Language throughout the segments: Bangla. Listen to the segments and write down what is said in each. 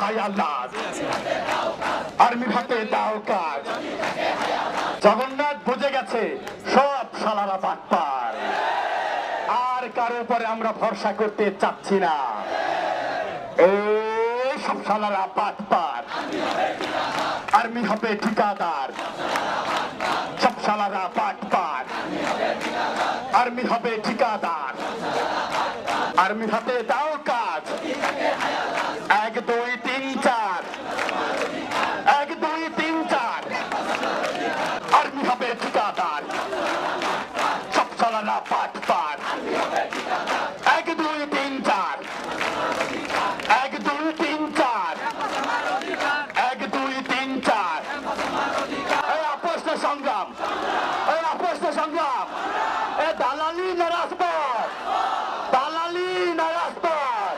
হায়ালাত, আর্মি হাতে দাও কাজ। জগন্নাথ বুঝে গেছে সব শালারা বাটপার, আর কারো উপরে আমরা ভরসা করতে চাচ্ছি না। এই সব শালারা বাটপার, আর্মি হবে ঠিকাদার। সব শালারা বাটপার, আর্মি হবে ঠিকাদার। আর্মি হাতে দাও কাজ। 1 2 3 4, 1 2 3 4, আর্মি হবে ঠিকাদার। সব শালারা বাটপার, 1 2 3 4, 1 2 3 4, 1 2 3 4। এই আপোষ না সংগ্রাম, এই আপোষ না সংগ্রাম, এ দালালি না রাজপথ, দালালি না রাজপথ,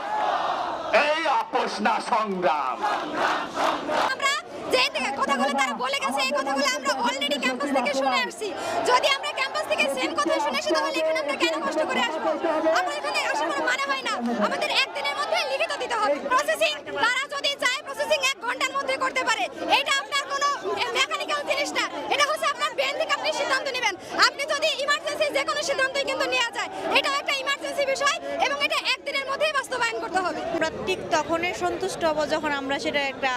এই আপোষ না সংগ্রাম। আমরা যে কথাগুলো তারা বলে গেছে এই কথাগুলো আমরা অলরেডি ক্যাম্পাস থেকে শুনে আসছি। যদি আমরা ক্যাম্পাস থেকে সেম কথা শুনে আসি তাহলে এখানে আমরা কেন কষ্ট করে আসবো? আমরা এখানে আসার কোনো মানে হয় না। আমাদের একদিনের মধ্যে লিখিত দিতে হবে। প্রসেসিং তারা যদি চায় প্রসেসিং 1 ঘন্টার মধ্যে করতে পারে। এটা আপনার কোনো মেকানিক্যাল জিনিস না, এটা হচ্ছে আপনার ব্রেন থেকে আপনি সিদ্ধান্ত নেবেন। আপনি যদি ইমার্জেন্সি যে কোনো সিদ্ধান্তই কিন্তু নেওয়া যায়, এটা একটা ইমার্জেন্সি বিষয় এবং এটা একদিনের মধ্যেই বাস্তবায়ন করতে হবে। আমরা ঠিক তখনই সন্তুষ্ট হব যখন আমরা সেটা একটা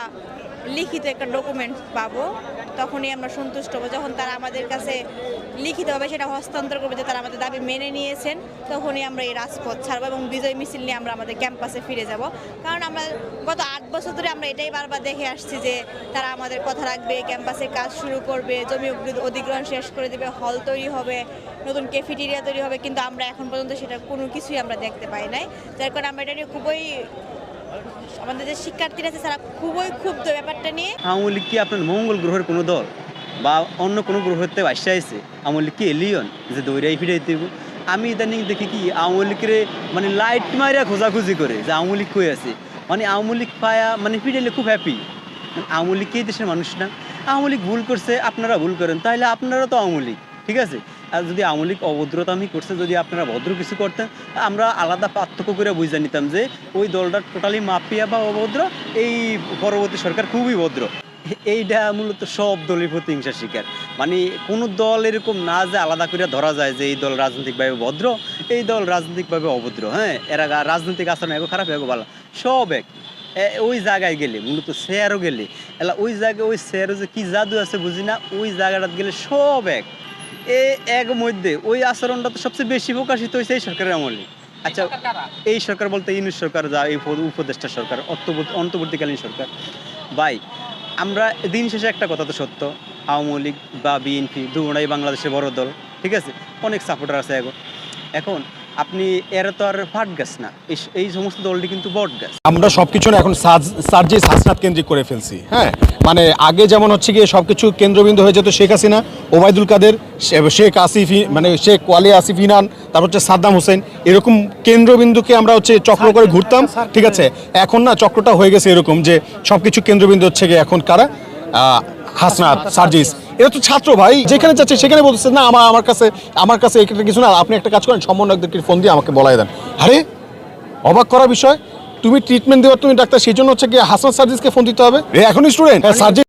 লিখিত একটা ডকুমেন্ট পাবো, তখনই আমরা সন্তুষ্ট হব। যখন তারা আমাদের কাছে লিখিতভাবে সেটা হস্তান্তর করবে যে তারা আমাদের দাবি মেনে নিয়েছেন, তখনই আমরা এই রাজপথ ছাড়বো এবং বিজয় মিছিল নিয়ে আমরা আমাদের ক্যাম্পাসে ফিরে যাব। কারণ আমরা গত 8 বছর ধরে আমরা এটাই বারবার দেখে আসছি যে তারা আমাদের কথা রাখবে, ক্যাম্পাসে কাজ শুরু করবে, জমি অধিগ্রহণ শেষ করে দেবে, হল তৈরি হবে, নতুন ক্যাফেটেরিয়া তৈরি হবে, কিন্তু আমরা এখন পর্যন্ত সেটা কোনো কিছুই আমরা দেখতে পাই নাই। যার কারণে আমরা এটা নিয়ে খুবই, আমাদের যে শিক্ষার্থীরা আছে তারা খুবই ক্ষুব্ধ ব্যাপারটা নিয়ে। আওয়ামী লীগ কি আপনার মঙ্গল গ্রহের কোনো দল বা অন্য কোনো গ্রহতে বাসা আছে? আওয়ামী লীগ কি এলিয়ন যে দৌড়াই ফিরাই দেব? আমি ইদানিং দেখি কি আওয়ামী লীগের মানে লাইট মারিয়া খোঁজাখুঁজি করে যে আওয়ামী লীগ কই আছে, মানে আওয়ামী লীগ পায়া মানে ফিরাইলে খুব হ্যাপি। আওয়ামী লীগ কি দেশের মানুষ না? আওয়ামী লীগ ভুল করছে, আপনারা ভুল করেন, তাহলে আপনারা তো আওয়ামী লীগ, ঠিক আছে? আর যদি আওয়ামী লীগ অভদ্রতামি করছে, যদি আপনারা ভদ্র কিছু করতেন, আমরা আলাদা পার্থক্য করে বুঝে নিতাম যে ওই দলটা টোটালি মাফিয়া বা অভদ্র, এই পরবর্তী সরকার খুবই ভদ্র। এইটা মূলত সব দলের প্রতিহিংসার শিকার। মানে কোনো দল এরকম না যে আলাদা করে ধরা যায় যে এই দল রাজনৈতিকভাবে ভদ্র, এই দল রাজনৈতিকভাবে অভদ্র। হ্যাঁ, এরা রাজনৈতিক আচরণ এগো খারাপ এগো ভালো, সব এক। ওই জায়গায় গেলে মূলত শেয়ারও গেলে এলা ওই জায়গায় ওই শেয়ারও যে কী জাদু আছে বুঝি না, ওই জায়গাটাতে গেলে সব এক। এক মধ্যে ওই আচরণটা তো সবচেয়ে বেশি প্রকাশিত হয়েছে এই সরকারের আমলে। আচ্ছা, এই সরকার বলতে ইউনিট সরকার, যা এই উপদেষ্টা সরকার, অন্তর্বর্তীকালীন সরকার। ভাই, আমরা দিন শেষে একটা কথা তো সত্য, আওয়ামী লীগ বা বিএনপি দুটোই বাংলাদেশের বড় দল, ঠিক আছে? অনেক সাপোর্টার আছে এখন আপনি এরা তো আর ফাট গাছ না, এই সমস্ত দলটি কিন্তু বট গাছ। আমরা সবকিছু এখন সার্জিস হাসনাত কেন্দ্রিক করে ফেলছি। হ্যাঁ, মানে আগে যেমন হচ্ছে গিয়ে সবকিছু কেন্দ্রবিন্দু হয়ে যেত শেখ হাসিনা, ওবায়দুল কাদের, শেখ আসিফ, মানে শেখ ওয়ালি আসিফ ইনান, তারপর হচ্ছে সাদ্দাম হোসেন, এরকম কেন্দ্রবিন্দুকে আমরা হচ্ছে চক্র করে ঘুরতাম, ঠিক আছে? এখন না চক্রটা হয়ে গেছে এরকম যে সবকিছু কেন্দ্রবিন্দু হচ্ছে গিয়ে এখন কারা? হাসনাত, সার্জিস, এরা তো ছাত্র ভাই, যেখানে যাচ্ছে সেখানে বলতেছে না আমার কাছে এটা কিছু না, আপনি একটা কাজ করেন, সমন্বয়কদেরকে ফোন দিয়ে আমাকে বলাই দেন। আরে অবাক করা বিষয়, তুমি ট্রিটমেন্ট দেওয়ার তুমি ডাক্তার, সেই জন্য হচ্ছে গিয়ে হাসনাত সার্জিসকে ফোন দিতে হবে? এখনই স্টুডেন্ট সার্জিস